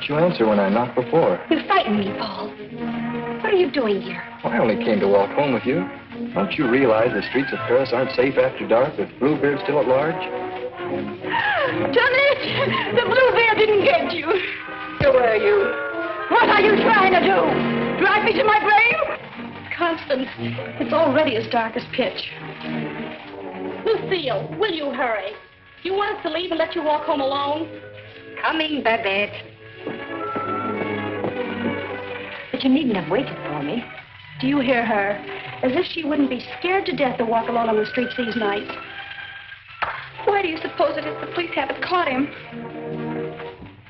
didn't you answer when I knocked before? You frightened me, Paul. What are you doing here? Well, I only came to walk home with you. Don't you realize the streets of Paris aren't safe after dark with Bluebeard still at large? Johnny, the Bluebeard didn't get you. Who are you? What are you trying to do? Drive me to my grave? Constance, it's already as dark as pitch. Lucille, will you hurry? Do you want us to leave and let you walk home alone? Coming, Babette. But you needn't have waited for me. Do you hear her? As if she wouldn't be scared to death to walk alone on the streets these nights. Why do you suppose it is the police haven't caught him?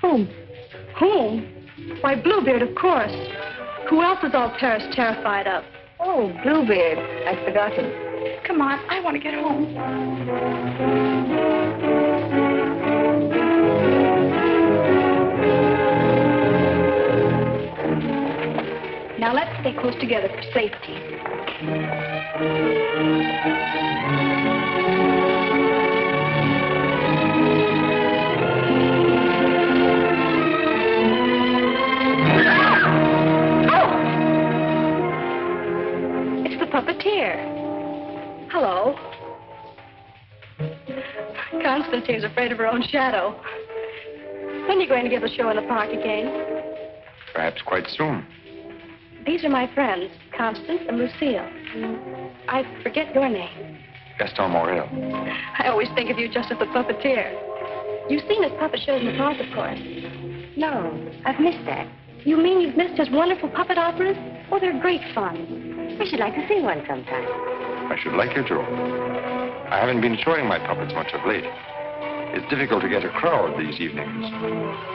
Whom? Whom? Why, Bluebeard, of course. Who else is all Paris terrified of? Oh, Bluebeard. I'd forgotten. Come on, I want to get home. Now let's stay close together for safety. It's the puppeteer. Hello. Constantine's afraid of her own shadow. When are you going to give the show in the park again? Perhaps quite soon. These are my friends, Constance and Lucille. I forget your name. Gaston Morrell. I always think of you just as the puppeteer. You've seen his puppet shows in the park, of course. No, I've missed that. You mean you've missed his wonderful puppet operas? Oh, they're great fun. We should like to see one sometime. I should like you to. I haven't been showing my puppets much of late. It's difficult to get a crowd these evenings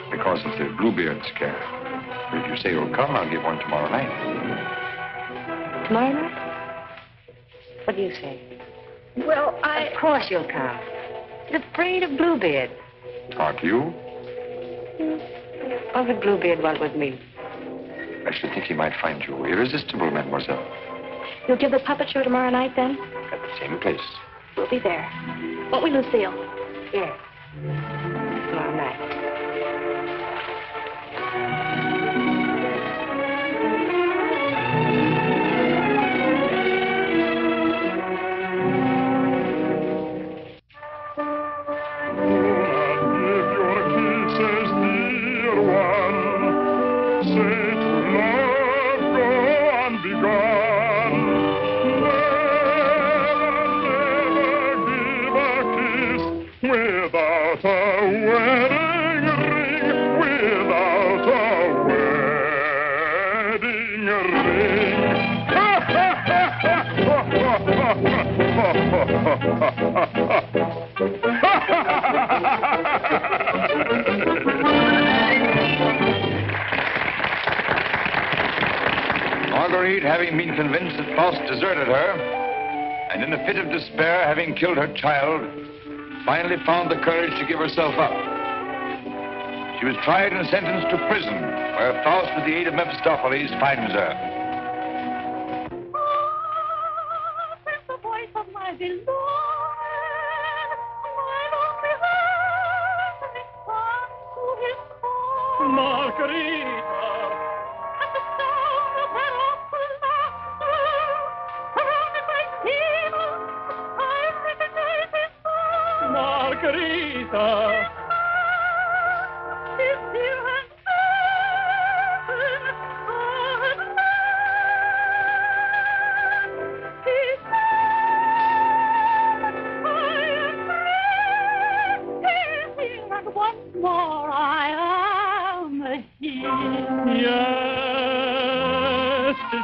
because of the Bluebeard scare. If you say you'll come, I'll give one tomorrow night. Tomorrow night? What do you say? Well, Of course you'll come. He's afraid of Bluebeard. Aren't you? What would Bluebeard want with me? I should think he might find you irresistible, mademoiselle. You'll give the puppet show tomorrow night, then? At the same place. We'll be there. Won't we, Lucille? Yes. Tomorrow night. Marguerite, having been convinced that Faust deserted her, and in a fit of despair, having killed her child, finally found the courage to give herself up. She was tried and sentenced to prison, where Faust, with the aid of Mephistopheles, finds her. It's the voice of my beloved, my lonely heart responds to his call. Margarita, at the sound of that awful laughter, surrounded by demons, I recognize his soul. Margarita.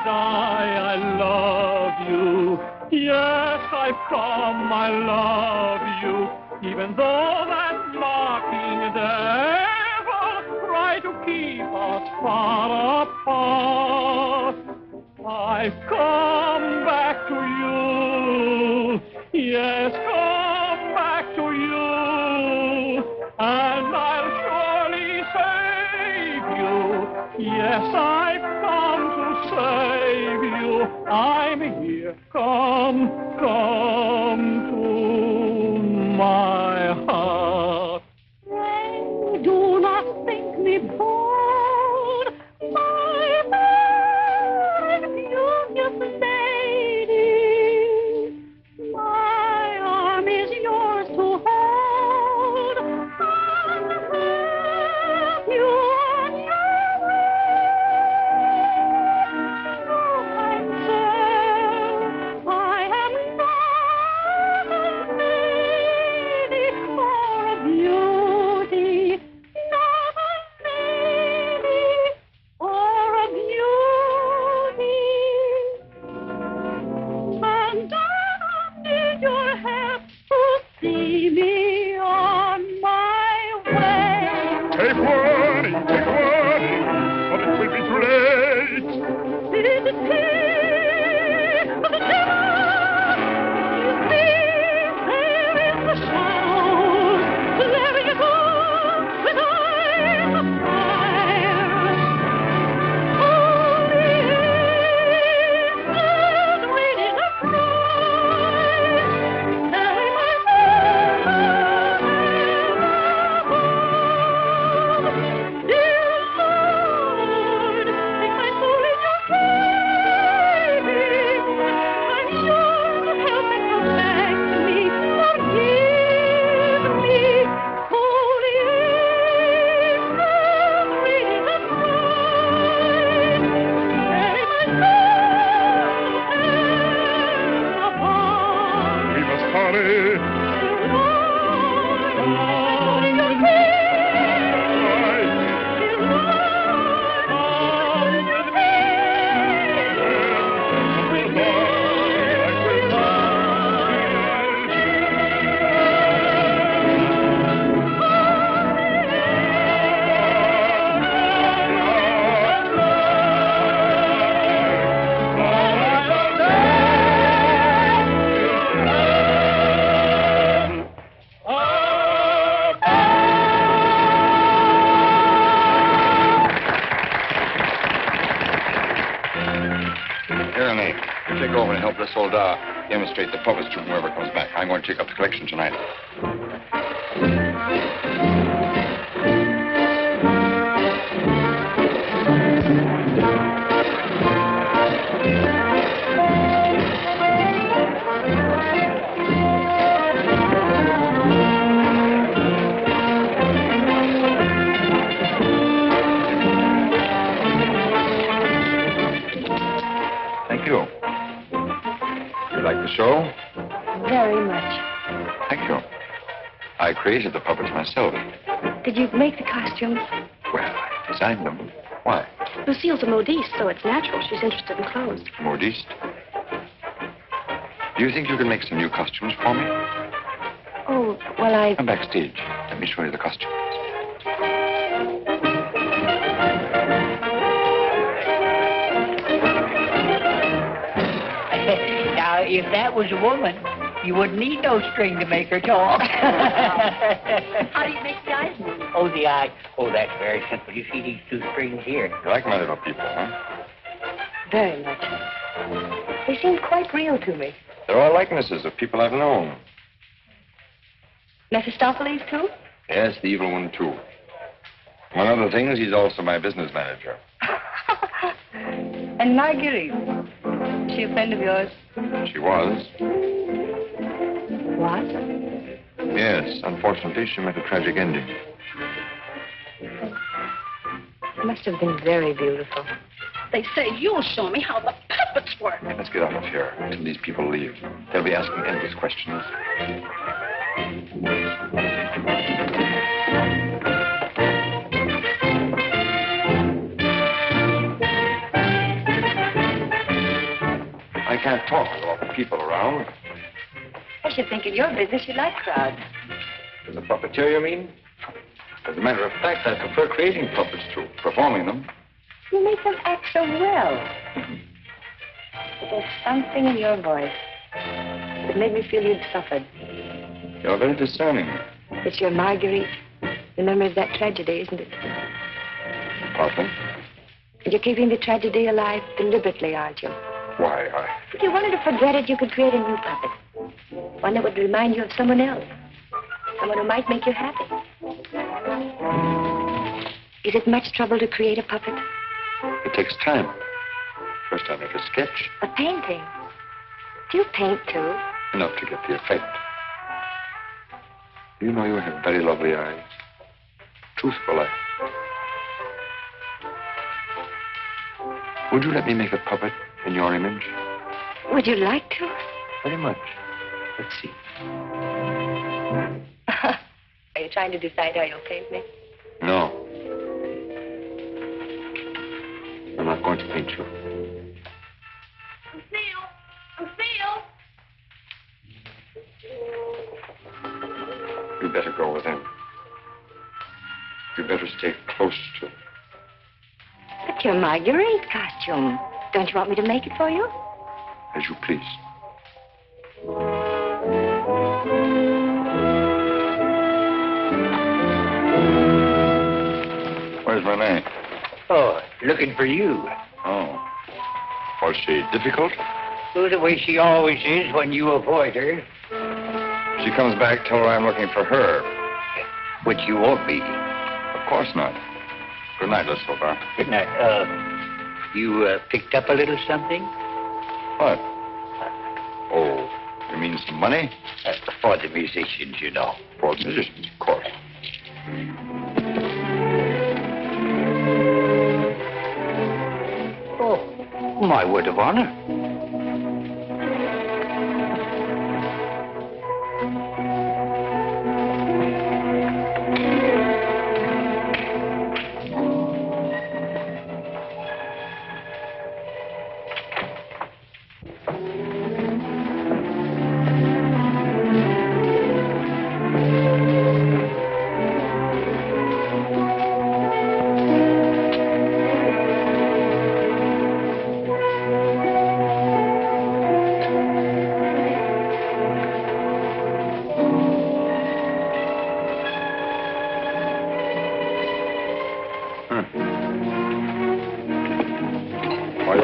I love you. Yes, I've come, I love you. Even though that mocking devil tried to keep us far apart, I've come back to you. Yes, come back to you. And I'll surely save you. Yes, I've come to save you. I'm here. Come to my heart. Pray do not think me poor. Here, Renee. You take over and help this old demonstrate the puppets to whoever comes back. I'm going to take up the collection tonight. You like the show? Very much. Thank you. I created the puppets myself. Did you make the costumes? Well, I designed them. Why? Lucille's a modiste, so it's natural she's interested in clothes. Modiste? Do you think you can make some new costumes for me? Oh, well, Come backstage. Let me show you the costumes. Now, if that was a woman, you wouldn't need no string to make her talk. How do you make the eyes move? Oh, the eye. Oh, that's very simple. You see these two strings here? You like my little people, huh? Very much. They seem quite real to me. They're all likenesses of people I've known. Mephistopheles, too? Yes, the evil one, too. Among other things, he's also my business manager. And Marguerite. Is she a friend of yours? She was. What? Yes, unfortunately, she met a tragic ending. It must have been very beautiful. They say you'll show me how the puppets work. Let's get out of here until these people leave. They'll be asking endless questions. I can't talk with all the people around. I should think in your business you like crowds. As a puppeteer, you mean? As a matter of fact, I prefer creating puppets to performing them. You make them act so well. But there's something in your voice that made me feel you'd suffered. You're very discerning. It's your Marguerite, the memory of that tragedy, isn't it? Partly. And you're keeping the tragedy alive deliberately, aren't you? Why, If you wanted to forget it, you could create a new puppet. One that would remind you of someone else. Someone who might make you happy. Is it much trouble to create a puppet? It takes time. First I make a sketch. A painting? Do you paint, too? Enough to get the effect. You know you have very lovely eyes. Truthful eyes. Would you let me make a puppet in your image? Would you like to? Very much. Let's see. Are you trying to decide how you'll paint me? No. I'm not going to paint you. Lucille! You better go with him. You better stay close to him. But your Marguerite costume. Don't you want me to make it for you? As you please. Where's Renee? Oh, looking for you. Oh. Was she difficult? Oh, the way she always is when you avoid her. She comes back, tell her I'm looking for her. Which you won't be. Of course not. Good night, Miss Silver. Good night. You picked up a little something? What? Oh, you mean some money? For the musicians, you know. For the musicians, of course. Oh, my word of honor.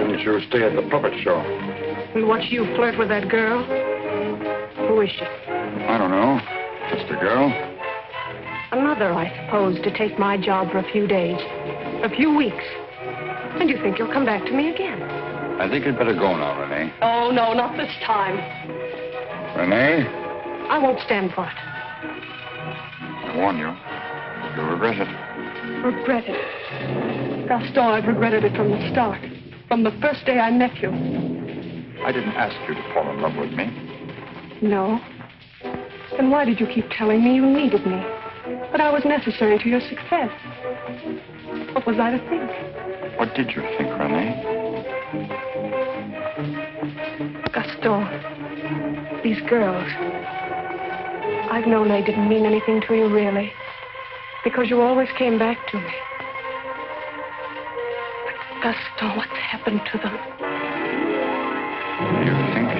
didn't you stay at the puppet show? And watch you flirt with that girl? Who is she? I don't know. Just a girl. Another, I suppose, to take my job for a few days. A few weeks. And you think you'll come back to me again? I think you'd better go now, Renee. Oh, no, not this time. Renee? I won't stand for it. I warn you. You'll regret it. Regret it? Gaston, I've regretted it from the start. From the first day I met you. I didn't ask you to fall in love with me. No. Then why did you keep telling me you needed me? That I was necessary to your success? What was I to think? What did you think, Renee? Gaston, these girls, I've known they didn't mean anything to you, really, because you always came back to me. But Gaston, what's happened to them? You think?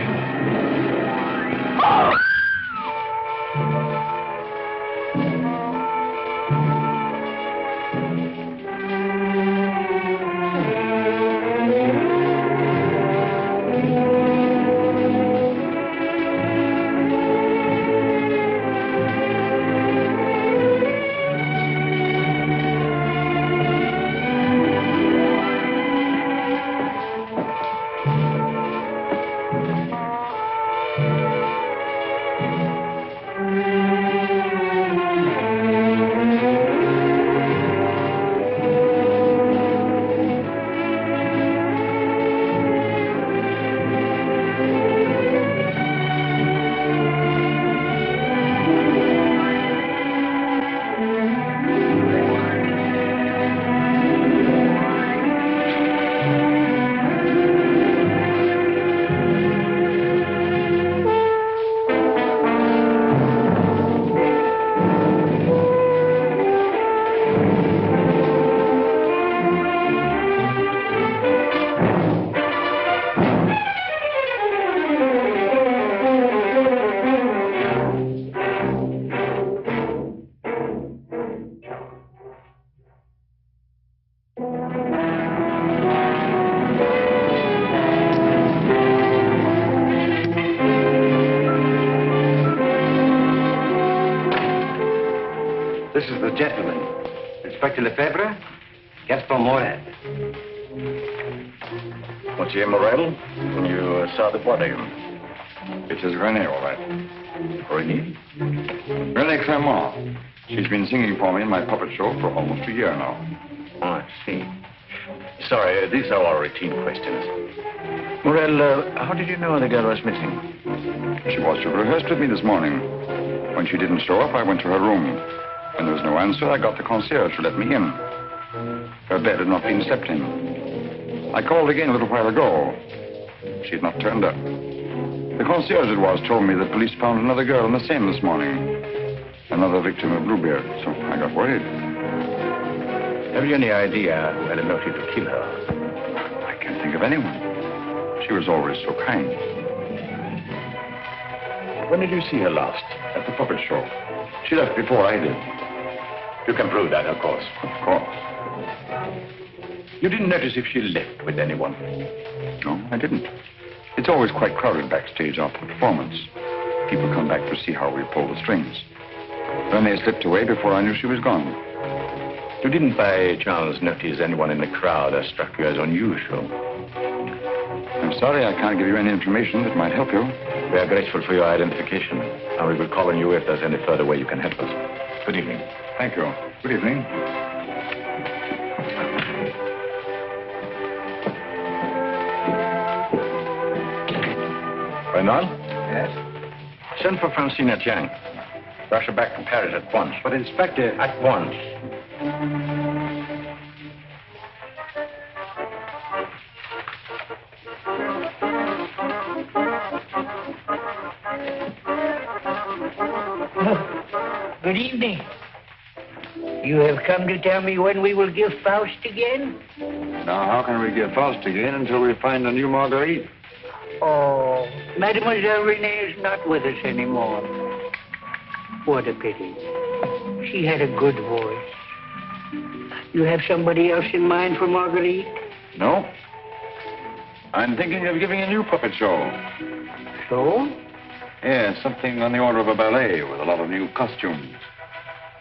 This is the gentleman. Inspector Lefebvre, Gaston Morrell. Monsieur Morrell, you saw the body. It is Renee, all right. Renee? Renee Clermont. She's been singing for me in my puppet show for almost a year now. Oh, I see. Sorry, these are all routine questions. Morrell, how did you know the girl was missing? She was to rehearse with me this morning. When she didn't show up, I went to her room. When there was no answer, I got the concierge to let me in. Her bed had not been slept in. I called again a little while ago. She had not turned up. The concierge it was told me the police found another girl in the Seine this morning. Another victim of Bluebeard, so I got worried. Have you any idea who had a motive to kill her? I can't think of anyone. She was always so kind. When did you see her last? At the puppet show. She left before I did. You can prove that, of course. Of course. You didn't notice if she left with anyone? No, I didn't. It's always quite crowded backstage after the performance. People come back to see how we pull the strings. Renee slipped away before I knew she was gone. You didn't by chance notice anyone in the crowd that struck you as unusual? I'm sorry I can't give you any information that might help you. We are grateful for your identification, and we will call on you if there's any further way you can help us. Good evening. Thank you. Good evening. Renan? Yes? Send for Francina Chiang. Rush her back to Paris at once. But, Inspector... At once. Good evening. You have come to tell me when we will give Faust again? Now, how can we give Faust again until we find a new Marguerite? Oh, Mademoiselle Renee is not with us anymore. What a pity. She had a good voice. You have somebody else in mind for Marguerite? No. I'm thinking of giving a new puppet show. So? Yeah, something on the order of a ballet with a lot of new costumes.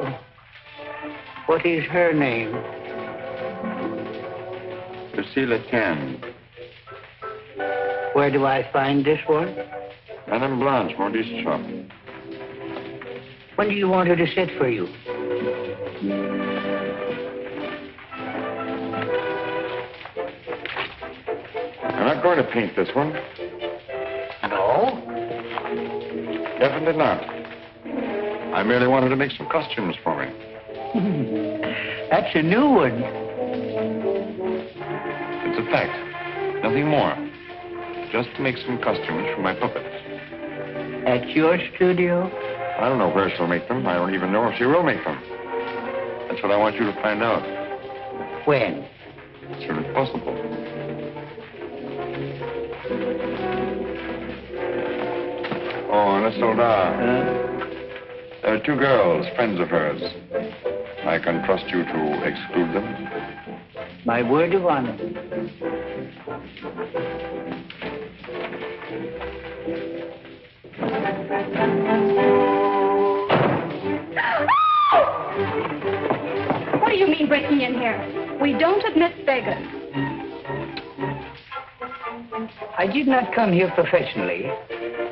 Oh. What is her name? Lucille. Where do I find this one? Madame Blanche, Modiste shop. When do you want her to sit for you? I'm not going to paint this one. No? Definitely not. I merely wanted to make some costumes for me. That's a new one. It's a fact. Nothing more. Just to make some costumes for my puppets. At your studio? I don't know where she'll make them. I don't even know if she will make them. That's what I want you to find out. When? As soon as possible. Oh, and a soldat. There are 2 girls, friends of hers. I can trust you to exclude them? My word of honor. What do you mean breaking in here? We don't admit beggars. I did not come here professionally.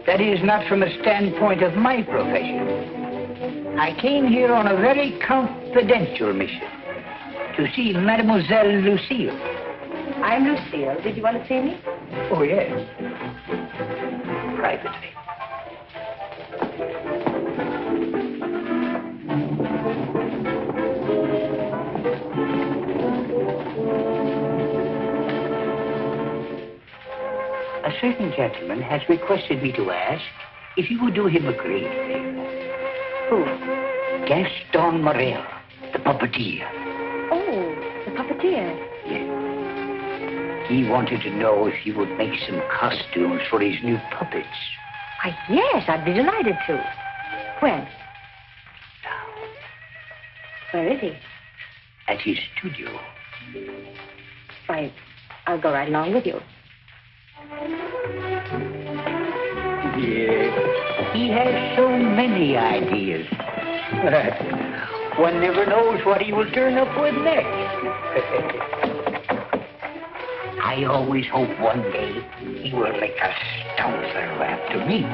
That is, not from a standpoint of my profession. I came here on a very confidential mission to see Mademoiselle Lucille. I'm Lucille. Did you want to see me? Oh, yes. Privately. A certain gentleman has requested me to ask if you would do him a great favor. Who? Gaston Morrell, the puppeteer. Oh, the puppeteer. Yes. He wanted to know if you would make some costumes for his new puppets. Why, yes, I'd be delighted to. When? Now, Where is he? at his studio. Why, I'll go right along with you. Yes. He has so many ideas. One never knows what he will turn up with next. I always hope one day he will make a Stössel after me.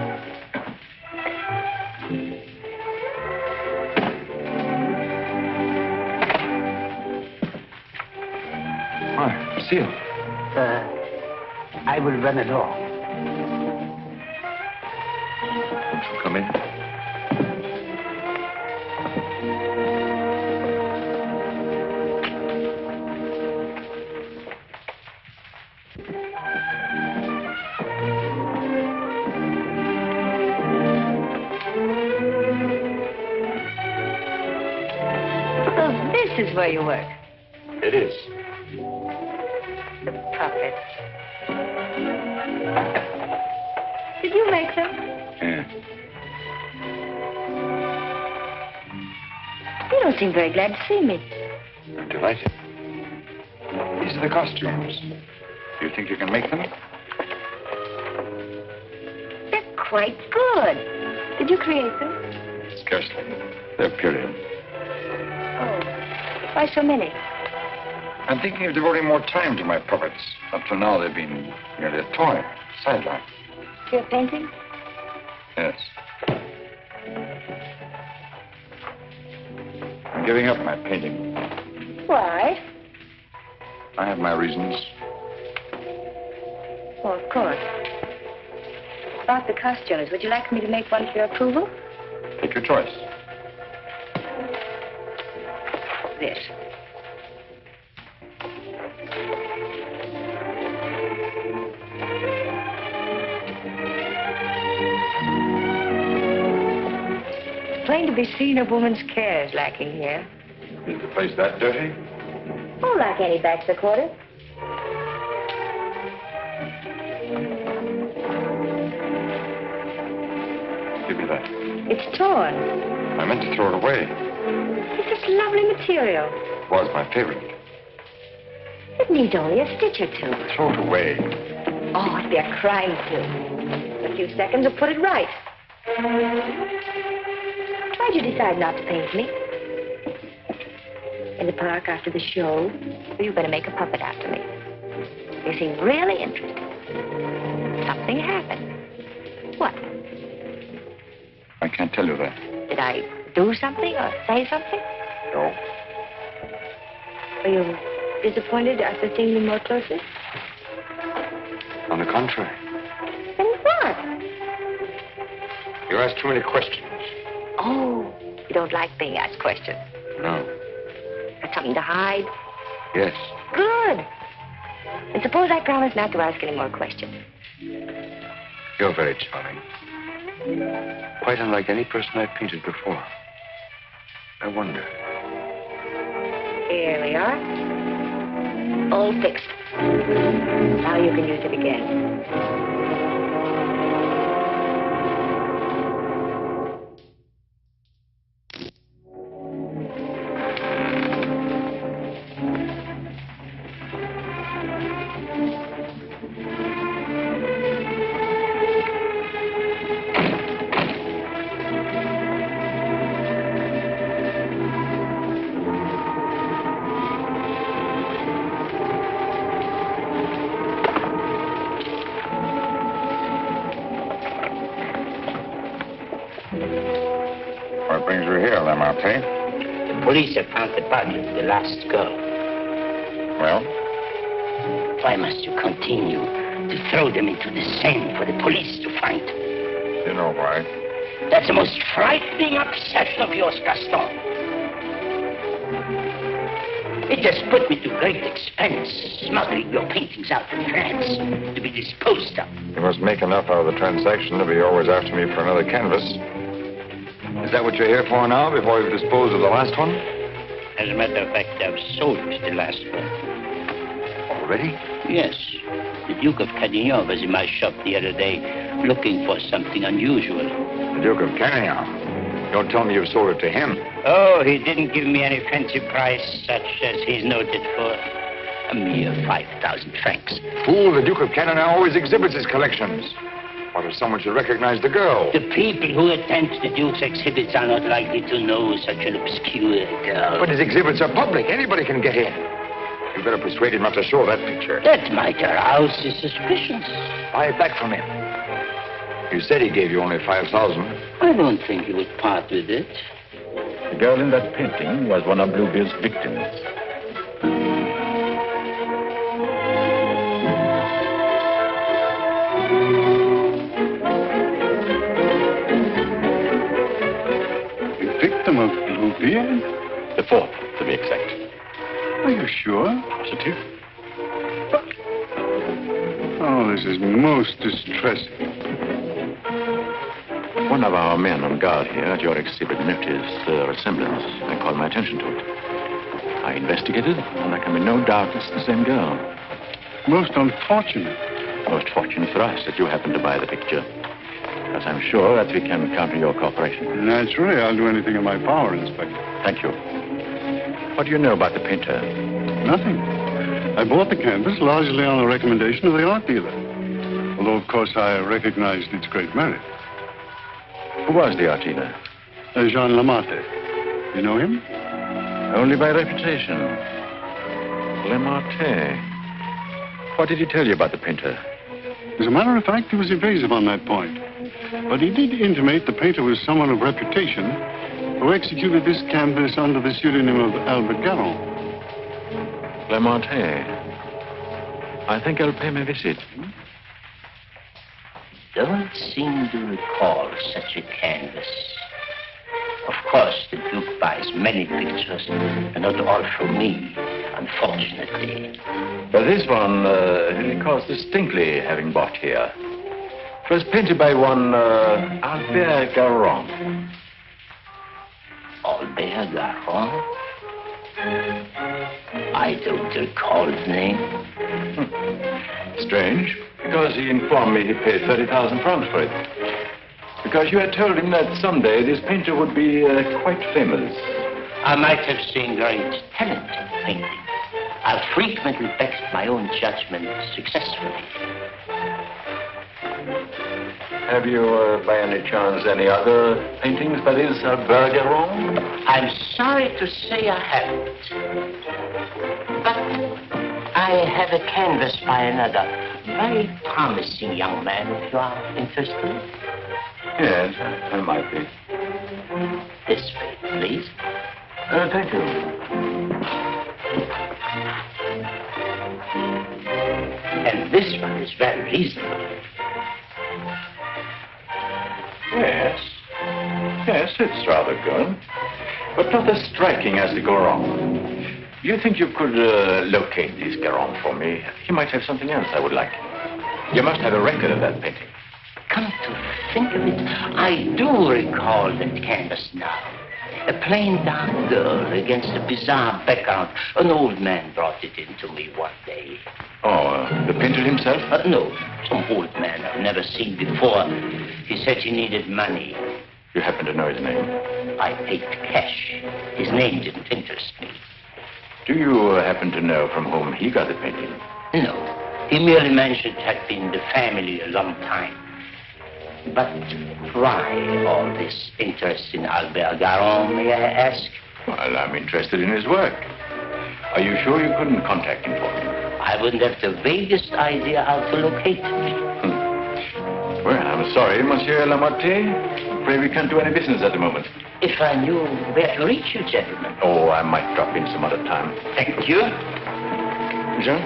Why, Lucille. I will run along. Won't you come in? So this is where you work. It is. The puppets. Did you make them? Yeah. You don't seem very glad to see me. I'm delighted. These are the costumes. Do you think you can make them? They're quite good. Did you create them? Scarcely. They're period. Oh, why so many? I'm thinking of devoting more time to my puppets. Up till now, they've been merely a toy, sideline. You're painting? Yes. I'm giving up my painting. Why? I have my reasons. Oh, of course. About the costumes, would you like me to make one for your approval? Take your choice. This. Plain to be seen, a woman's care is lacking here. Is the place that dirty? Oh, like any bachelor quarter. Give me that. It's torn. I meant to throw it away. It's such lovely material. It was my favorite. It needs only a stitch or two. Throw it away. Oh, it'd be a crime to. A few seconds will put it right. Why'd you decide not to paint me? In the park after the show, you better make a puppet after me. You seem really interested. Something happened. What? I can't tell you that. Did I do something or say something? No. Are you disappointed after seeing me more closely? On the contrary. Then what? You asked too many questions. Oh, you don't like being asked questions. No. Got something to hide? Yes. Good. And suppose I promise not to ask any more questions. You're very charming. Quite unlike any person I've painted before. I wonder. Here we are. All fixed. Now you can use it again. The police have found the body of the last girl. Well? Why must you continue to throw them into the Seine for the police to find? You know why. That's the most frightening obsession of yours, Gaston. It has put me to great expense, smuggling your paintings out of France to be disposed of. You must make enough out of the transaction to be always after me for another canvas. Is that what you're here for now, before you've disposed of the last one? As a matter of fact, I've sold the last one. Already? Yes. The Duke of Carradine was in my shop the other day, looking for something unusual. The Duke of Carradine? Don't tell me you've sold it to him. Oh, he didn't give me any fancy price, such as he's noted for. A mere 5,000 francs. Fool, the Duke of Carradine always exhibits his collections. What if someone should recognize the girl? The people who attend the Duke's exhibits are not likely to know such an obscure girl. But his exhibits are public. Anybody can get in. You better persuade him not to show that picture. That might arouse his suspicions. Buy it back from him. You said he gave you only 5,000. I don't think he would part with it. The girl in that painting was one of Bluebeard's victims. Victim of Bluebeard? The fourth, to be exact. Are you sure? Positive. Oh, this is most distressing. One of our men on guard here at your exhibit noticed the resemblance and called my attention to it. I investigated, and there can be no doubt it's the same girl. Most unfortunate. Most fortunate for us that you happened to buy the picture. Because I'm sure that we can count on your cooperation. Naturally, I'll do anything in my power, Inspector. Thank you. What do you know about the painter? Nothing. I bought the canvas largely on the recommendation of the art dealer. Although, of course, I recognized its great merit. Who was the art dealer? Jean Lamarté. You know him? Only by reputation. Lamarté. What did he tell you about the painter? As a matter of fact, he was evasive on that point. But he did intimate the painter was someone of reputation who executed this canvas under the pseudonym of Albert Garon. Lamarté. I think I'll pay him a visit. Don't seem to recall such a canvas. Of course, the Duke buys many pictures, and not all from me, unfortunately. But this one, he recalls distinctly having bought here. It was painted by one Albert Garon. Albert Garon? I don't recall his name. Strange, because he informed me he paid 30,000 francs for it. Because you had told him that someday this painter would be quite famous. I might have seen great talent in painting. I've frequently backed my own judgment successfully. Have you, by any chance, any other paintings by this Bergeron? I'm sorry to say I haven't. But I have a canvas by another very promising young man, if you are interested. Yes, I might be. This way, please. Thank you. And this one is very reasonable. Yes. Yes, it's rather good. But not as striking as the Garon. Do you think you could locate this Garon for me? He might have something else I would like. You must have a record of that painting. Come to think of it, I do recall that canvas now. A plain dark girl against a bizarre background. An old man brought it in to me one day. Oh, the painter himself? No, some old man I've never seen before. He said he needed money. You happen to know his name? I paid cash. His name didn't interest me. Do you happen to know from whom he got the painting? No. He merely mentioned it had been the family a long time. But why all this interest in Albert Garon, may I ask? Well, I'm interested in his work. Are you sure you couldn't contact him for me? I wouldn't have the vaguest idea how to locate him. Well, I'm sorry, Monsieur Lamotte. Pray we can't do any business at the moment. If I knew where to reach you, gentlemen. Oh, I might drop in some other time. Thank you. Jean?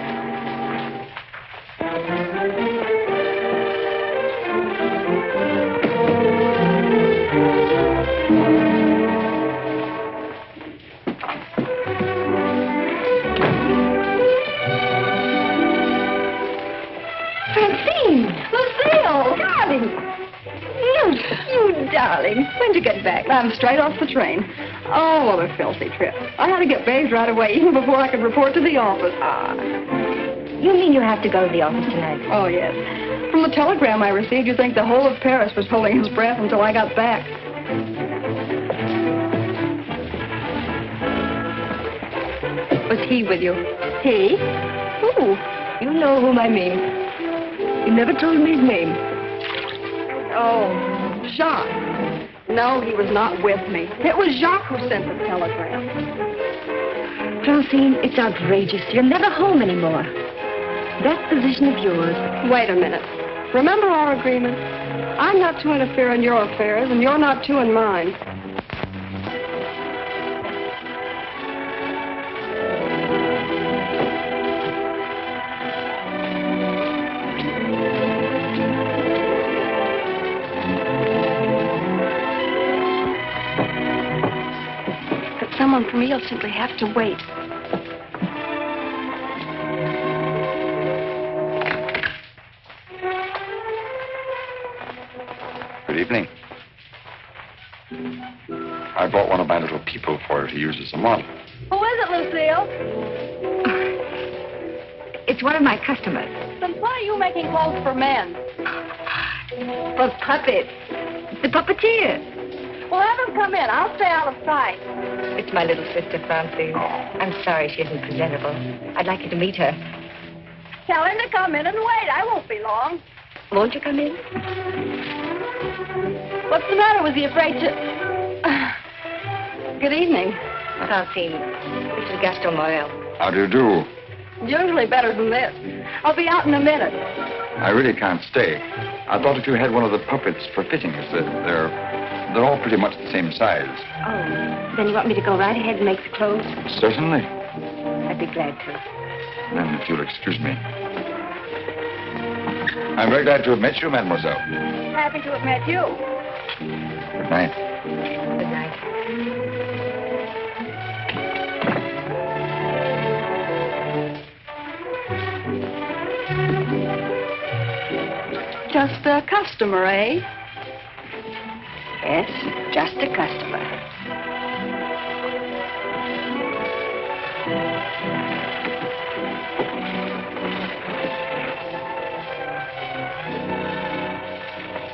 Lucille, darling. You darling. When'd you get back? I'm straight off the train. Oh, what a filthy trip. I had to get bathed right away, even before I could report to the office. You mean you have to go to the office tonight? Oh, yes. From the telegram I received, you'd think the whole of Paris was holding his breath until I got back. Was he with you? He? Who? You know whom I mean. You never told me his name. Oh, Jacques. No, he was not with me. It was Jacques who sent the telegram. Francine, it's outrageous. You're never home anymore. That position of yours. Wait a minute. Remember our agreement? I'm not to interfere in your affairs, and you're not to in mine. Someone for me will simply have to wait. Good evening. I bought one of my little people for her to use as a model. Who is it, Lucille? It's one of my customers. Then why are you making clothes for men? For puppets. The puppeteer. Well, have him come in. I'll stay out of sight. It's my little sister, Francine. I'm sorry she isn't presentable. I'd like you to meet her. Tell him to come in and wait. I won't be long. Won't you come in? What's the matter? Was he afraid to... Good evening. Francine, this is Gaston Morrell. How do you do? Usually better than this. I'll be out in a minute. I really can't stay. I thought if you had one of the puppets for fittings, they're all pretty much the same size. Oh, then you want me to go right ahead and make the clothes? Certainly. I'd be glad to. Then, if you'll excuse me. I'm very glad to have met you, mademoiselle. Happy to have met you. Good night. Good night. Just a customer, eh? Yes, just a customer.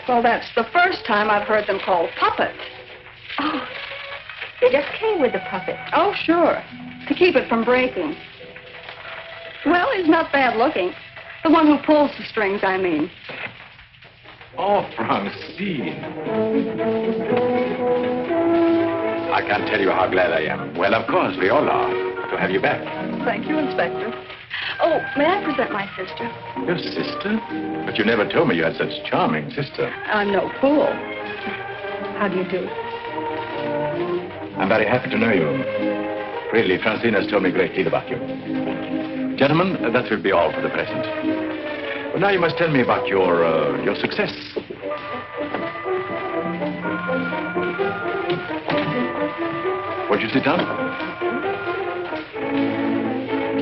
Well, that's the first time I've heard them called puppets. Oh, they just came with the puppet. Oh, sure. To keep it from breaking. Well, he's not bad looking. The one who pulls the strings, I mean. Oh, Francine. I can't tell you how glad I am. Well, of course, we all are to have you back. Thank you, Inspector. Oh, may I present my sister? Your sister? But you never told me you had such a charming sister. I'm no fool. How do you do? I'm very happy to know you. Really, Francine has told me a great deal about you. Gentlemen, that will be all for the present. Well, now you must tell me about your success. Won't you sit down?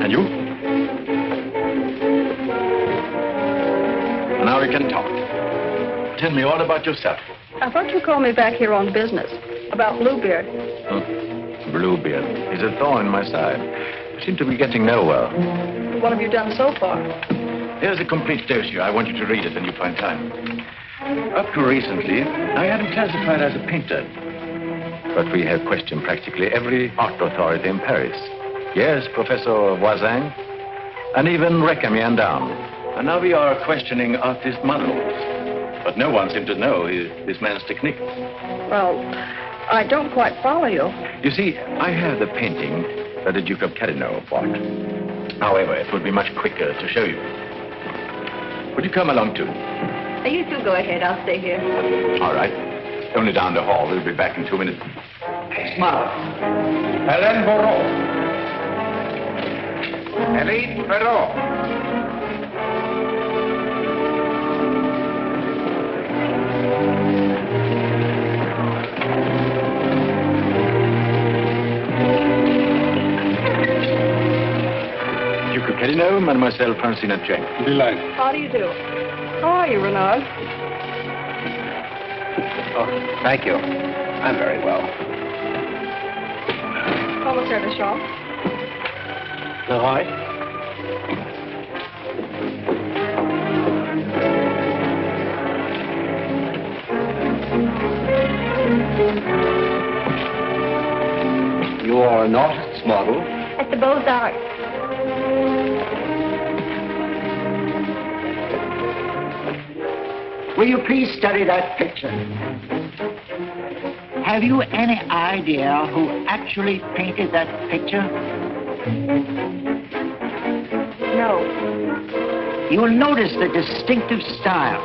And you? Now we can talk. Tell me all about yourself. I thought you called me back here on business. About Bluebeard. Bluebeard. He's a thorn in my side. You seem to be getting nowhere. What have you done so far? Here's a complete dossier. I want you to read it when you find time. Up to recently, I had him classified as a painter. But we have questioned practically every art authority in Paris. Yes, Professor Voisin, and even Recamier down. And now we are questioning artist models. But no one seems to know this man's technique. Well, I don't quite follow you. You see, I have the painting that the Duke of Carradine bought. However, it would be much quicker to show you. Would you come along too? You two go ahead. I'll stay here. All right. Only down the hall. We'll be back in 2 minutes. Smile. Hélène Moreau. Hélène Moreau. Duke of Carradine, Mademoiselle Francine Jane. Delighted. How do you do? How are you, Renard? Oh, thank you. I'm very well. Comment service, Shaw. All right. You are an artist's model? At the Beaux-Arts. Will you please study that picture? Have you any idea who actually painted that picture? No. You will notice the distinctive style.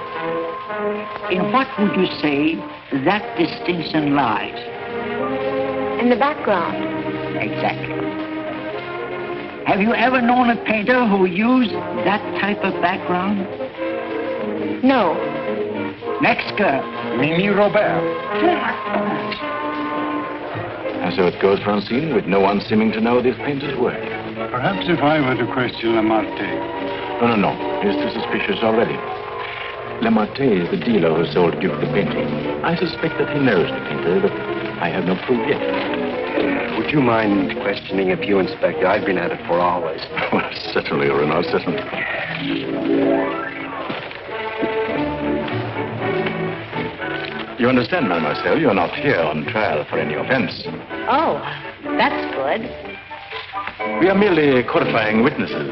In what would you say that distinction lies? In the background. Exactly. Have you ever known a painter who used that type of background? No. Next girl. Mimi Robert. And so it goes, Francine, with no one seeming to know this painter's work. Perhaps if I were to question Lamartine. No. He's too suspicious already. Lamartine is the dealer who sold Duke the painting. I suspect that he knows the painter, but I have no proof yet. Would you mind questioning a few, Inspector? I've been at it for hours. Well, certainly, Renard, certainly. You understand, mademoiselle, you're not here on trial for any offense. Oh, that's good. We are merely qualifying witnesses.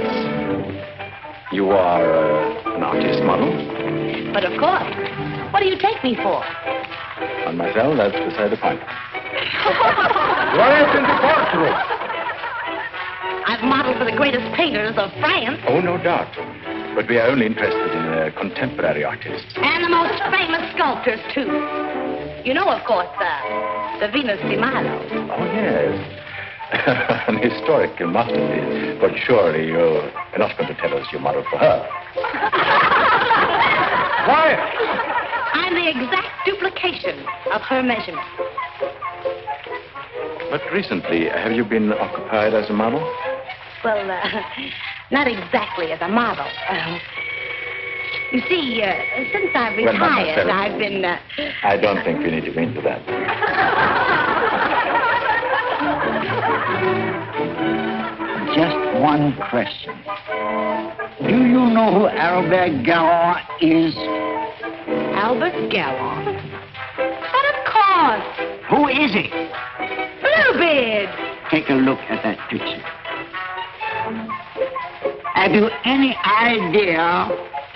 You are an artist model? But of course. What do you take me for? Mademoiselle, that's beside the point. Right in the courtroom. I've modeled for the greatest painters of France. Oh, no doubt. But we are only interested in contemporary artists. And the most famous sculptors, too. You know, of course, the Venus de Milo. Oh, yes. An historical masterpiece. But surely you're not going to tell us you modeled for her. Quiet. I'm the exact duplication of her measurements. But recently, have you been occupied as a model? Well, not exactly as a model. You see, since I've retired, I've been... I don't think we need to go into that. Just one question. Do you know who Albert Garron is? Albert Garron? But of course. Who is he? Bluebeard. Take a look at that picture. Have you any idea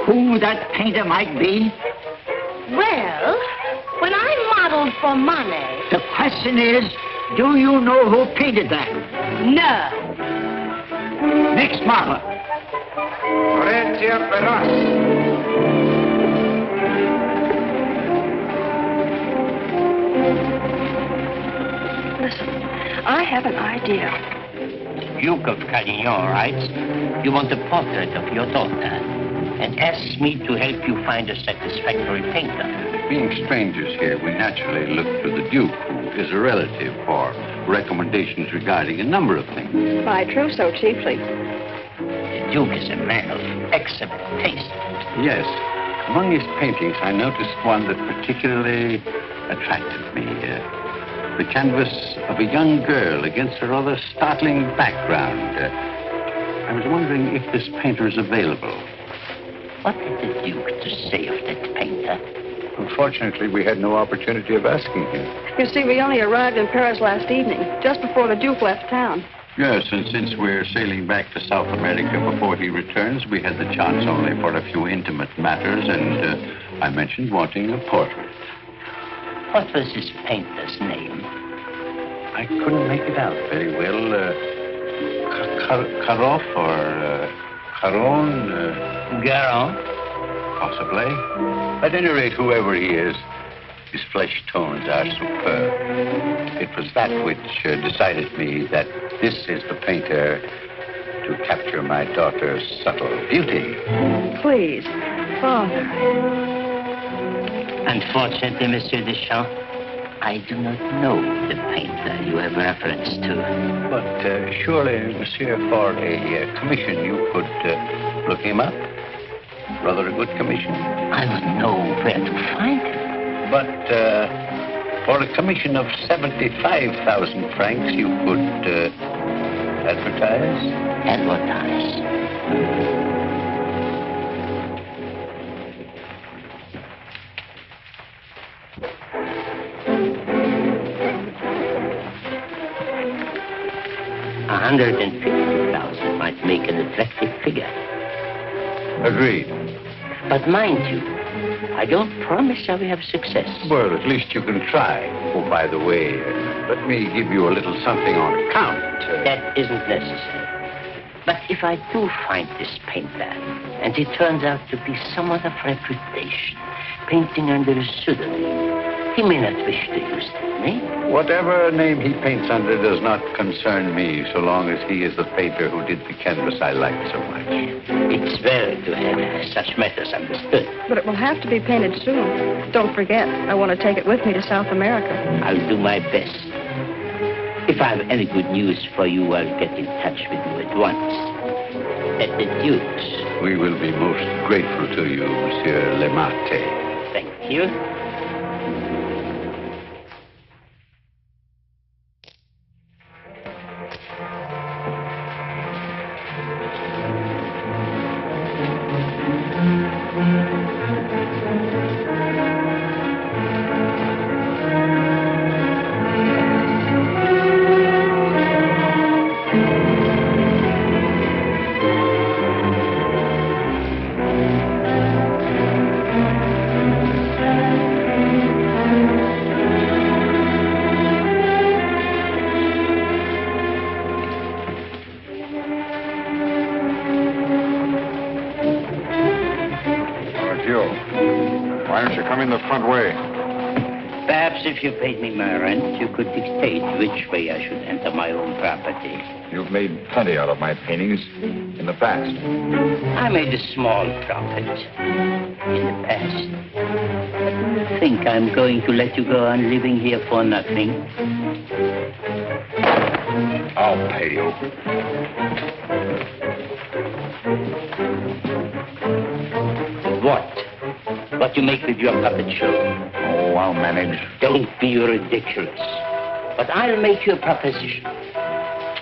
who that painter might be? Well, when I modeled for money... The question is, do you know who painted that? No. Next model. Listen, I have an idea. Duke of Carradine writes, you want a portrait of your daughter and asks me to help you find a satisfactory painter. Being strangers here, we naturally look to the Duke, who is a relative, for recommendations regarding a number of things. My trousseau, chiefly. The Duke is a man of excellent taste. Yes. Among his paintings, I noticed one that particularly attracted me. The canvas of a young girl against a rather startling background. I was wondering if this painter is available. What had the Duke to say of that painter? Unfortunately, we had no opportunity of asking him. You see, we only arrived in Paris last evening, just before the Duke left town. Yes, and since we're sailing back to South America before he returns, we had the chance only for a few intimate matters, and I mentioned wanting a portrait. What was this painter's name? I couldn't make it out very well. Karoff or Caron? Garon? Possibly. At any rate, whoever he is, his flesh tones are superb. It was that which decided me that this is the painter to capture my daughter's subtle beauty. Please, Father. Unfortunately, Monsieur Deschamps, I do not know the painter you have reference to. But surely, Monsieur, for a commission, you could look him up. Rather a good commission. I would know where to find him. But for a commission of 75,000 francs, you could advertise? Advertise. 150,000 might make an attractive figure. Agreed. But mind you, I don't promise I will have success. Well, at least you can try. Oh, by the way, let me give you a little something on account. That isn't necessary. But if I do find this painter, and he turns out to be someone of reputation, painting under a pseudonym, he may not wish to use that name. Whatever name he paints under does not concern me, so long as he is the painter who did the canvas I like so much. It's well to have such matters understood. But it will have to be painted soon. Don't forget, I want to take it with me to South America. I'll do my best. If I have any good news for you, I'll get in touch with you at once. At the Duke's. We will be most grateful to you, Monsieur Lemate. Thank you. If you paid me my rent, you could dictate which way I should enter my own property. You've made plenty out of my paintings in the past. I made a small profit in the past. But do you think I'm going to let you go on living here for nothing? I'll pay you. What you make with your puppet show? Oh, I'll manage. Don't be ridiculous. But I'll make you a proposition.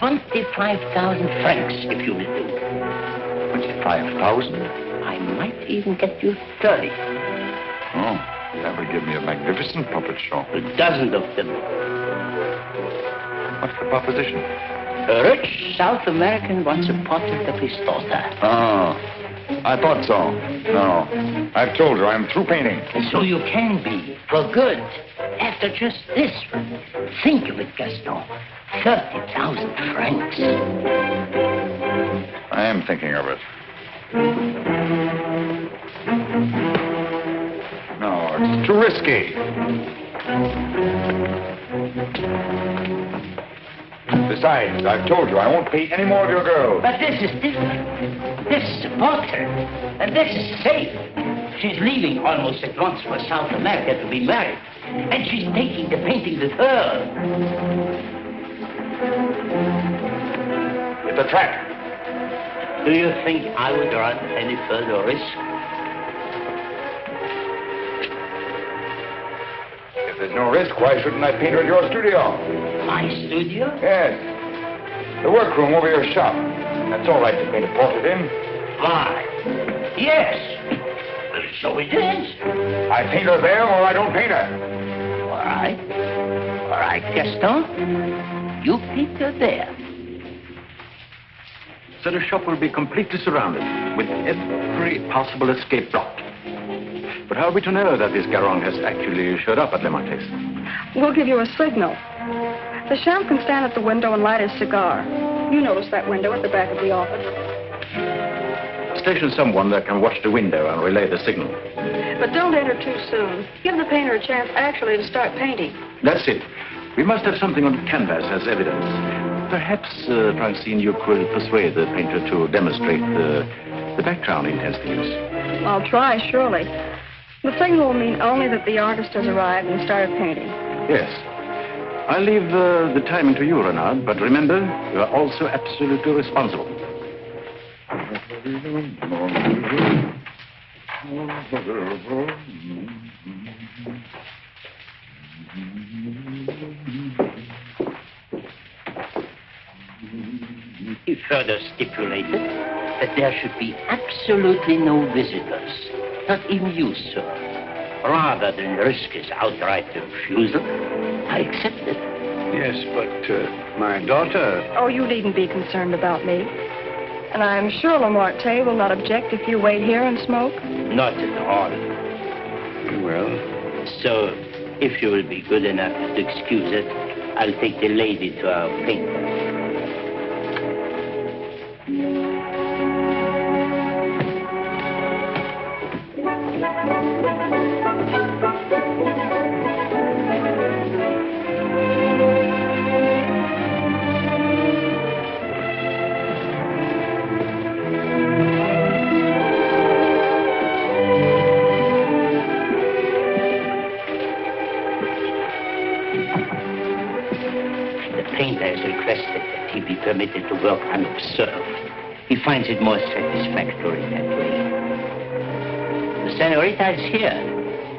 25,000 francs, if you will do. 25,000? I might even get you 30. Oh, that would give me a magnificent puppet show. A dozen of them. What's the proposition? A rich South American wants a portrait of his daughter. Oh, I thought so. No. I've told her I'm through painting. So you can be, for good. After just this one. Think of it, Gaston. 30,000 francs. I am thinking of it. No, it's too risky. Besides, I've told you I won't pay any more of your girls. But this is different. This is a portrait. And this is safe. She's leaving almost at once for South America to be married. And she's taking the painting with her. It's a trap. Do you think I would run any further risk? If there's no risk, why shouldn't I paint her at your studio? My studio? Yes. The workroom over your shop. That's all right to paint a portrait in. Why? Yes. So it is. I paint her there or I don't paint her. All right. All right, Gaston. You paint her there. So the shop will be completely surrounded with every possible escape blocked. But how are we to know that this Garron has actually showed up at Le Marquis? We'll give you a signal. The chef can stand at the window and light his cigar. You notice that window at the back of the office. Station someone that can watch the window and relay the signal. But don't enter too soon. Give the painter a chance actually to start painting. That's it. We must have something on the canvas as evidence. Perhaps, Francine, you could persuade the painter to demonstrate the background he intends to use. I'll try, surely. The signal will mean only that the artist has arrived and started painting. Yes. I'll leave the timing to you, Renard, but remember, you are also absolutely responsible. He further stipulated that there should be absolutely no visitors, not even you, sir. Rather than risk his outright refusal, I accepted. Yes, but my daughter... Oh, you needn't be concerned about me. And I'm sure Lamarté will not object if you wait here and smoke. Not at all. Well... So, if you will be good enough to excuse it, I'll take the lady to our painter. Permitted to work unobserved. He finds it more satisfactory that way. The senorita is here.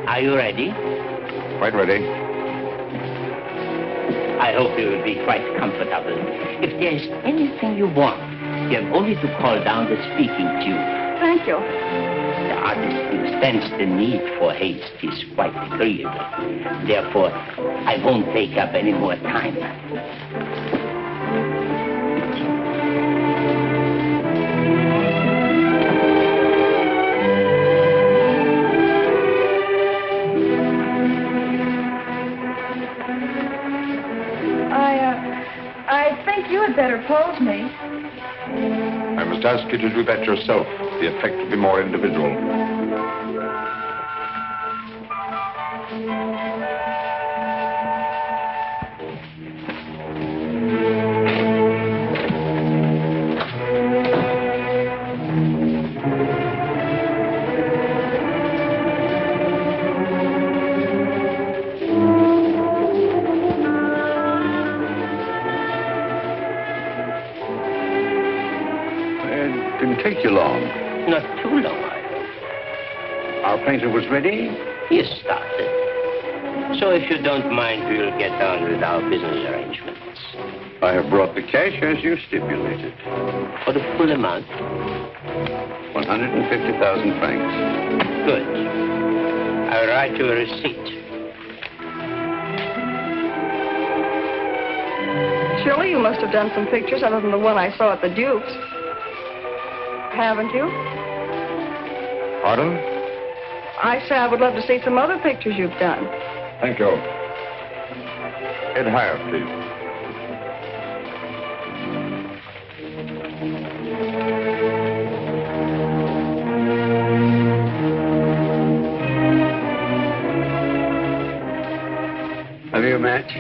Are you ready? Quite ready. I hope you will be quite comfortable. If there is anything you want, you have only to call down the speaking tube. Thank you. The artist understands the need for haste is quite agreeable. Therefore, I won't take up any more time. Better pose me. I must ask you to do that yourself. The effect will be more individual. Take you long. Not too long, I hope. Our painter was ready? He started. So if you don't mind, we'll get on with our business arrangements. I have brought the cash as you stipulated. For the full amount? 150,000 francs. Good. I'll write you a receipt. Surely you must have done some pictures other than the one I saw at the Duke's. Haven't you? Pardon? I say I would love to see some other pictures you've done. Thank you. Head higher, please. Have you a match?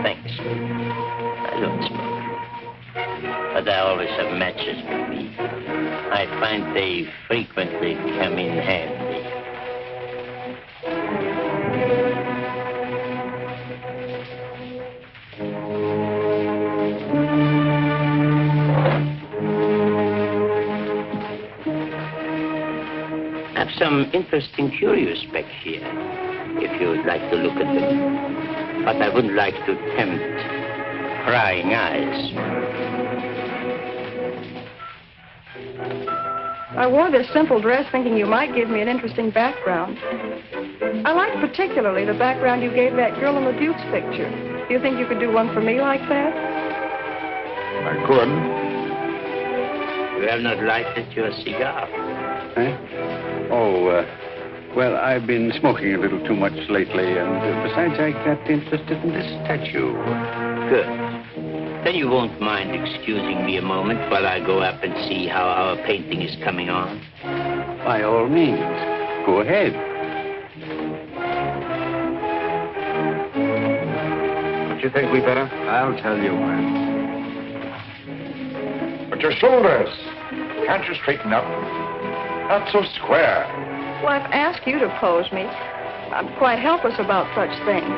Thanks. I don't smoke. But I always have matches with me. I find they frequently come in handy. I have some interesting curios back here, if you would like to look at them. But I wouldn't like to tempt prying eyes. I wore this simple dress thinking you might give me an interesting background. I like particularly the background you gave that girl in the Duke's picture. Do you think you could do one for me like that? I could. You have not lighted your cigar. Eh? Oh, well, I've been smoking a little too much lately, and besides, I got interested in this statue. Good. Then you won't mind excusing me a moment while I go up and see how our painting is coming on? By all means. Go ahead. Don't you think we better? I'll tell you when. But your shoulders. Can't you straighten up? Not so square. Well, I've asked you to pose me. I'm quite helpless about such things.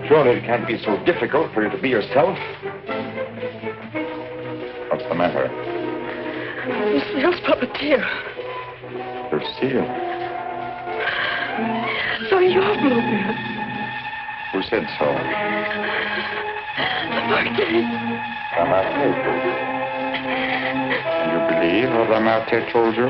Surely it can't be so difficult for you to be yourself. What's the matter? Lucille's puppeteer. Lucille. So you're Bluebeard. Who said so? Martin. Ramate. And you believe what Ramate told you?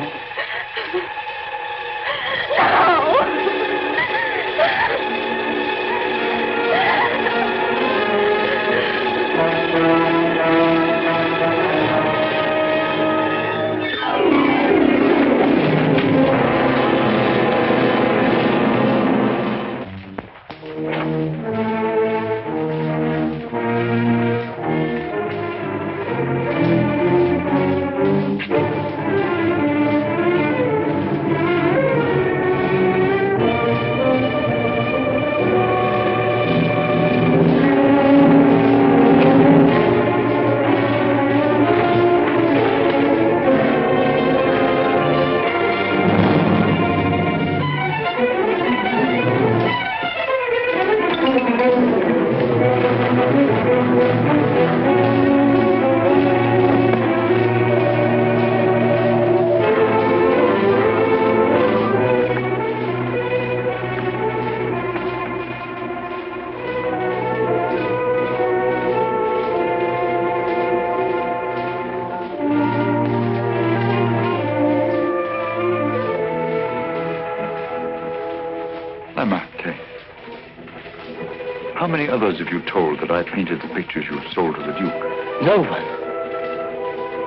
How many others have you told that I painted the pictures you sold to the Duke? No one.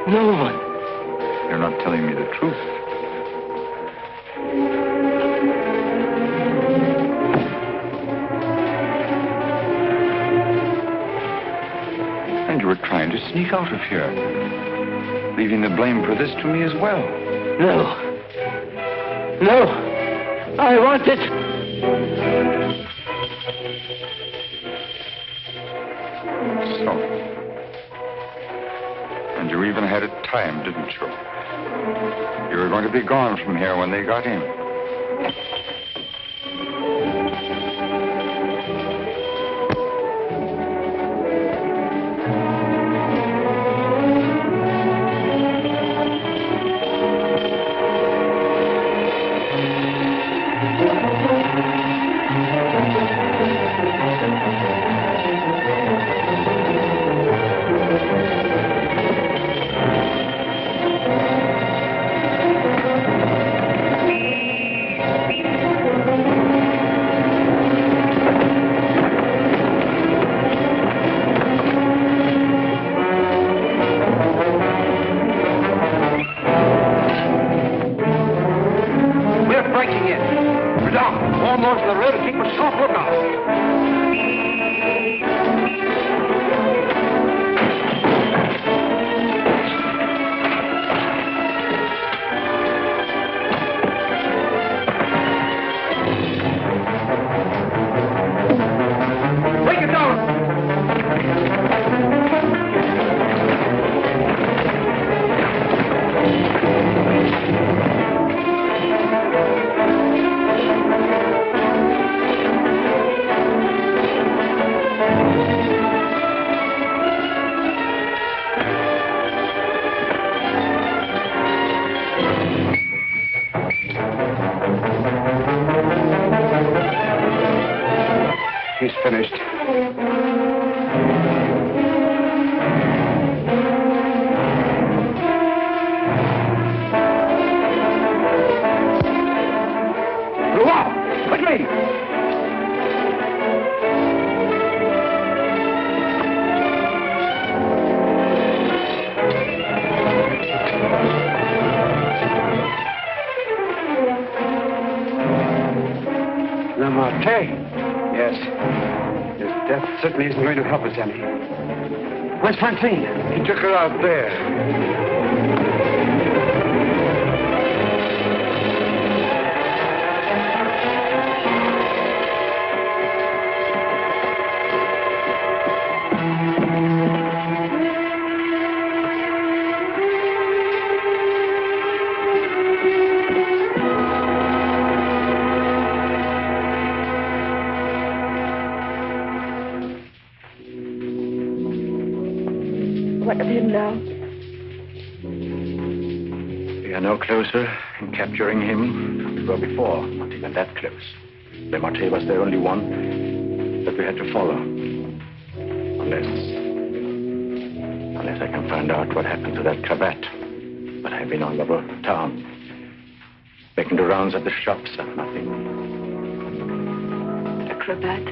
No one. You're not telling me the truth. And you were trying to sneak out of here, leaving the blame for this to me as well. No. No. I want it. So. And you even had it timed, didn't you? You were going to be gone from here when they got in. finished. Wow! Quickly! Yes. His death certainly isn't going to help us any. Where's Francine? He took her out there. What of him now? We are no closer in capturing him than we were before. Not even that close. Le Marté was the only one that we had to follow. Unless I can find out what happened to that cravat. But I've been all over town, making the rounds at the shops and nothing. The cravat?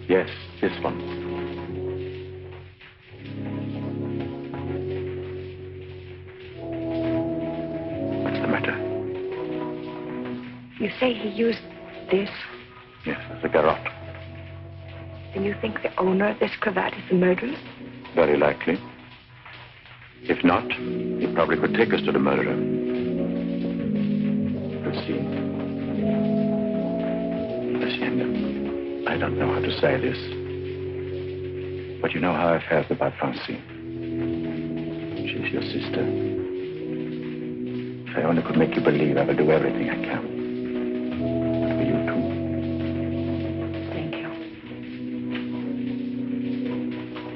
Yes, this one. You say he used this? Yes, it's a garrote. Then you think the owner of this cravat is the murderer? Very likely. If not, he probably could take us to the murderer. Lucille. Lucienne, I don't know how to say this. But you know how I felt about Francine. She's your sister. If I only could make you believe, I will do everything I can.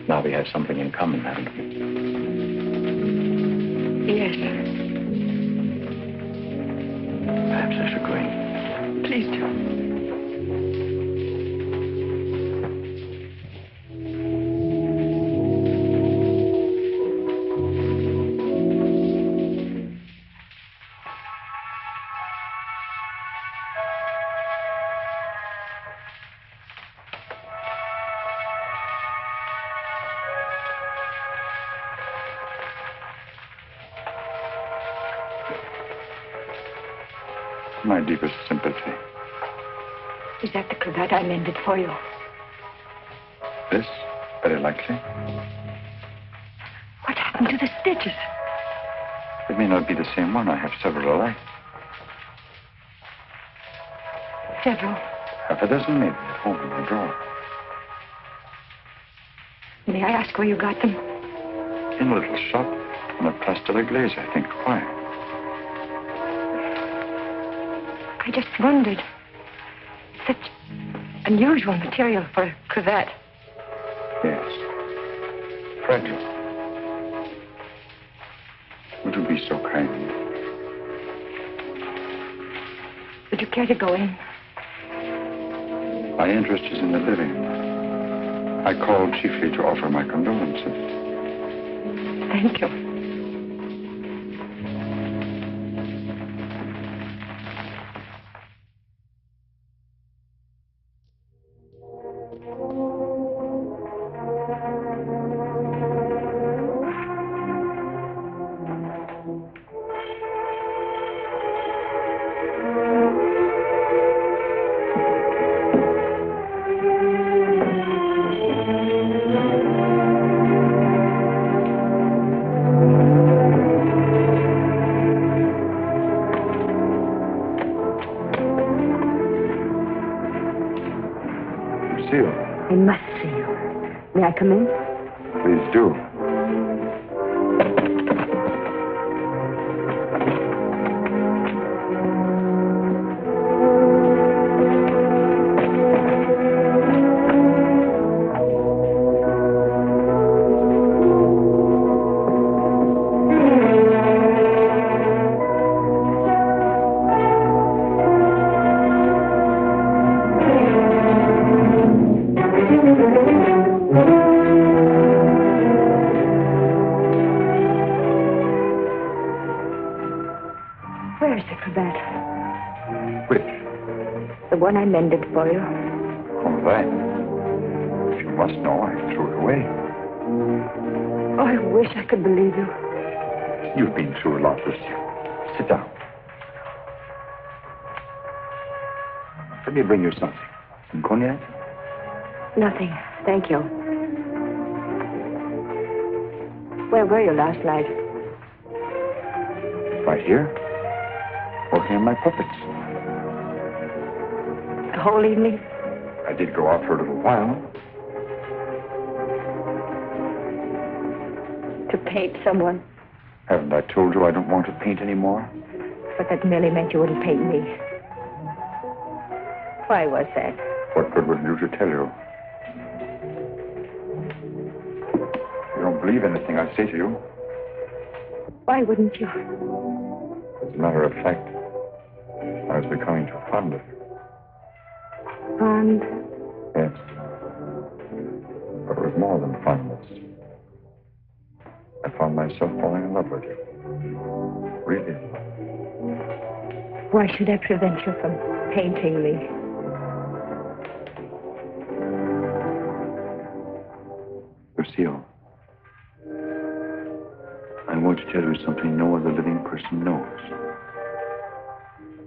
Now we have something in common, haven't we? Yes. Perhaps I should go in. Please do. My deepest sympathy. Is that the cravat I mended for you? This? Very likely. What happened to the stitches? It may not be the same one. I have several alike. Several. Half a dozen maybe at home in my drawer. May I ask where you got them? In a little shop on a Place de la Glaise, I think. Why? I just wondered. Such unusual material for a cravat. Yes. Fragile. Would you be so kind? Would you care to go in? My interest is in the living. I called chiefly to offer my condolences. Thank you. I must see you. May I come in? Please do. one I mended for you. Oh, that. If you must know, I threw it away. Oh, I wish I could believe you. You've been through a lot, Lucille. Sit down. Let me bring you something. Some cognac? Nothing. Thank you. Where were you last night? Right here. Working on my puppets. The whole evening? I did go out for a little while. To paint someone. Haven't I told you I don't want to paint anymore? But that merely meant you wouldn't paint me. Why was that? What good would it do to tell you? You don't believe anything I say to you. Why wouldn't you? As a matter of fact, I was becoming too fond of you. Fond? Yes. But it was more than fondness. I found myself falling in love with you. Really in love. Why should I prevent you from painting me? Lucille, I want to tell you something no other living person knows.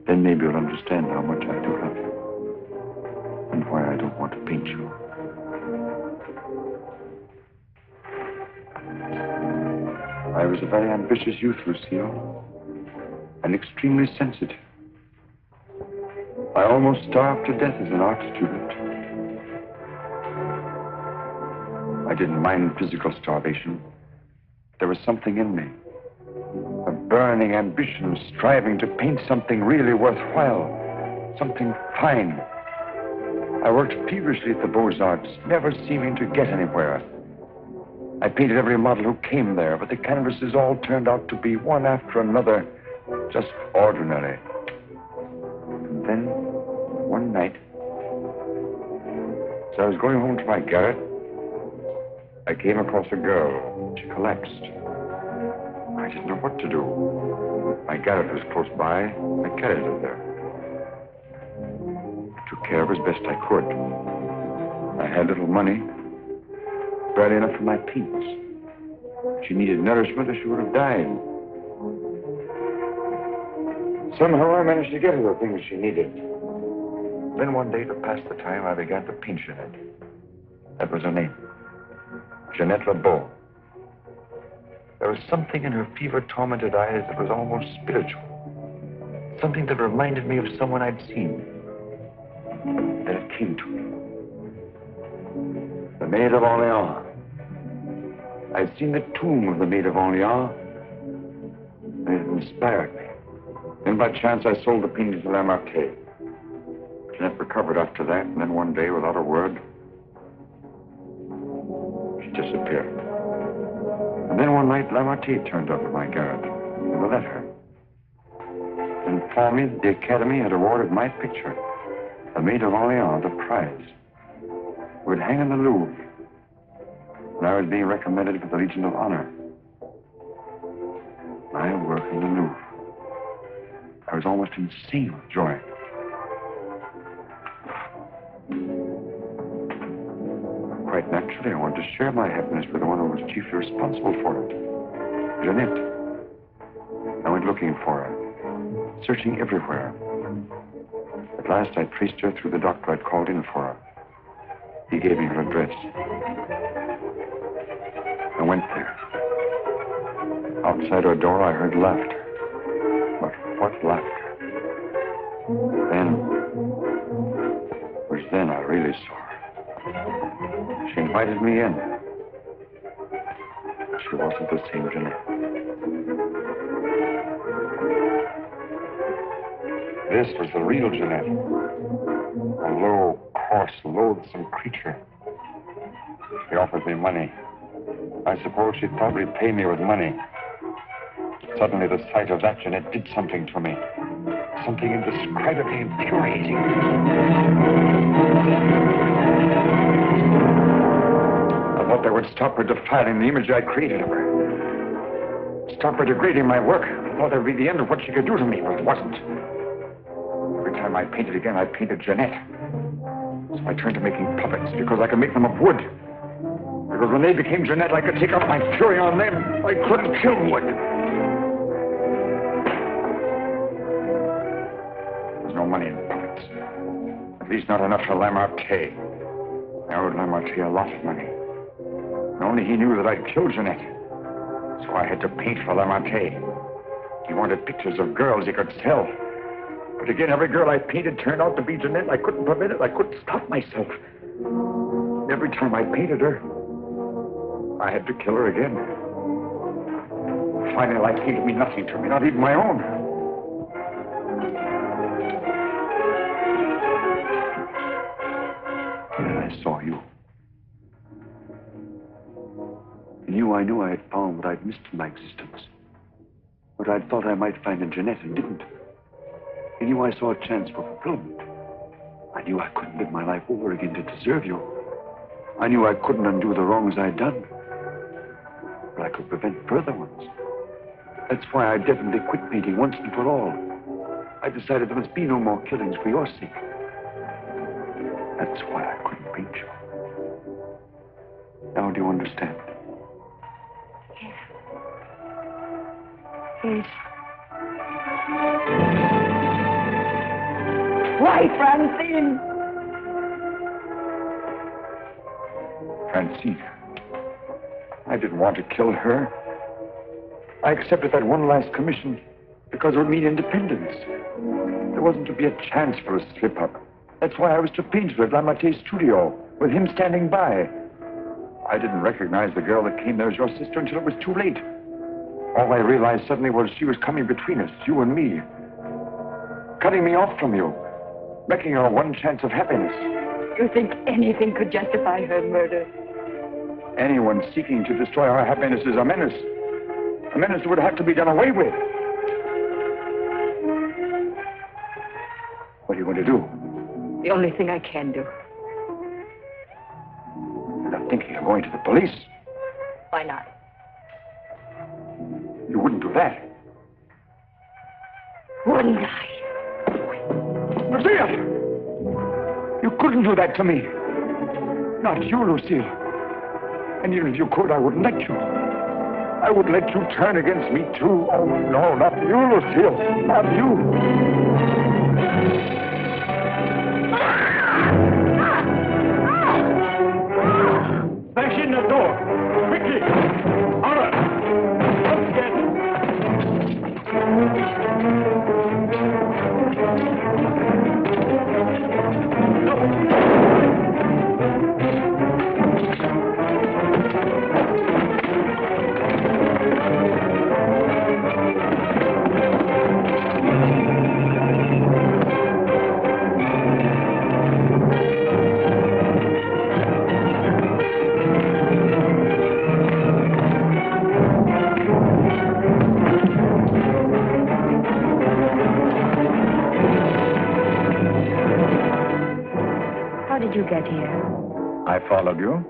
Then maybe you'll understand how much I do love you. And why I don't want to paint you. I was a very ambitious youth, Lucille, and extremely sensitive. I almost starved to death as an art student. I didn't mind physical starvation. There was something in me, a burning ambition, striving to paint something really worthwhile, something fine. I worked feverishly at the Beaux-Arts, never seeming to get anywhere. I painted every model who came there, but the canvases all turned out to be one after another, just ordinary. And then, one night, as I was going home to my garret, I came across a girl. She collapsed. I didn't know what to do. My garret was close by. I carried her there. I took care of her as best I could. I had little money, barely enough for my paints. She needed nourishment or she would have died. Somehow I managed to get her the things she needed. Then one day, to pass the time, I began to paint Jeanette. That was her name. Jeanette LeBeau. There was something in her fever-tormented eyes that was almost spiritual. Something that reminded me of someone I'd seen. Then it came to me. The Maid of Orleans. I'd seen the tomb of the Maid of Orleans, and it inspired me. Then by chance I sold the paintings to Lamartine. Jeanette recovered after that, and then one day, without a word, she disappeared. And then one night, Lamartine turned up at my garret with a letter. And informed me that the Academy had awarded my picture, The Maid of Orleans, the prize. It would hang in the Louvre, and I was being recommended for the Legion of Honor. I work in the Louvre. I was almost insane with joy. Quite naturally, I wanted to share my happiness with the one who was chiefly responsible for it, Jeanette. I went looking for her, searching everywhere. At last, I traced her through the doctor I'd called in for her. He gave me her address. I went there. Outside her door, I heard laughter. But what laughter? Then, it was then I really saw her. She invited me in. She wasn't the same Jeanette. This was the real Jeanette. A low, coarse, loathsome creature. She offered me money. I suppose she'd probably pay me with money. Suddenly, the sight of that Jeanette did something to me. Something indescribably infuriating. I thought that would stop her defiling the image I created of her. Stop her degrading my work. I thought that would be the end of what she could do to me, but it wasn't. Every time I painted again, I painted Jeanette. So I turned to making puppets because I could make them of wood. Because when they became Jeanette, I could take out my fury on them. I couldn't kill wood. There's no money in puppets. At least not enough for Lamartine. I owed Lamartine a lot of money. And only he knew that I'd killed Jeanette. So I had to paint for Lamartine. He wanted pictures of girls he could sell. But again, every girl I painted turned out to be Jeanette. I couldn't prevent it. I couldn't stop myself. Every time I painted her, I had to kill her again. Finally, life seemed to mean nothing to me, not even my own. And I saw you. In you, I knew I had found what I'd missed in my existence. What I'd thought I might find in Jeanette and didn't. In you, I saw a chance for fulfillment. I knew I couldn't live my life over again to deserve you. I knew I couldn't undo the wrongs I'd done. But I could prevent further ones. That's why I definitely quit painting once and for all. I decided there must be no more killings for your sake. That's why I couldn't paint you. Now do you understand? Yes. Yes. Why, Francine? Francine. I didn't want to kill her. I accepted that one last commission because it would mean independence. There wasn't to be a chance for a slip-up. That's why I was to paint her at Lamartine's studio, with him standing by. I didn't recognize the girl that came there as your sister until it was too late. All I realized suddenly was she was coming between us, you and me. Cutting me off from you. Wrecking our one chance of happiness. You think anything could justify her murder? Anyone seeking to destroy our happiness is a menace. A menace that would have to be done away with. What are you going to do? The only thing I can do. You're not thinking of going to the police? Why not? You wouldn't do that. Wouldn't I? Lucille! You couldn't do that to me. Not you, Lucille. And even if you could, I wouldn't let you. I would let you turn against me, too. Oh, no, not you, Lucille. Not you. Bash in the door. Quickly. Ulmer. Let's get you get here? I followed you.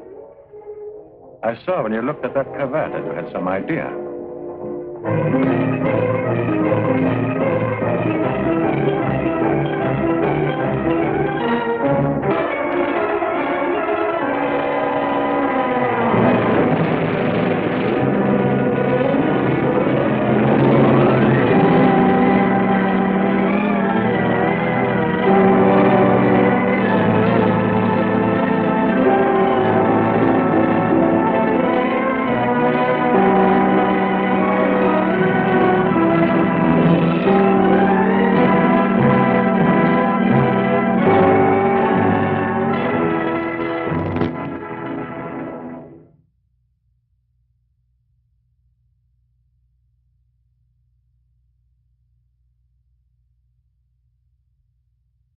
I saw when you looked at that cravat that you had some idea.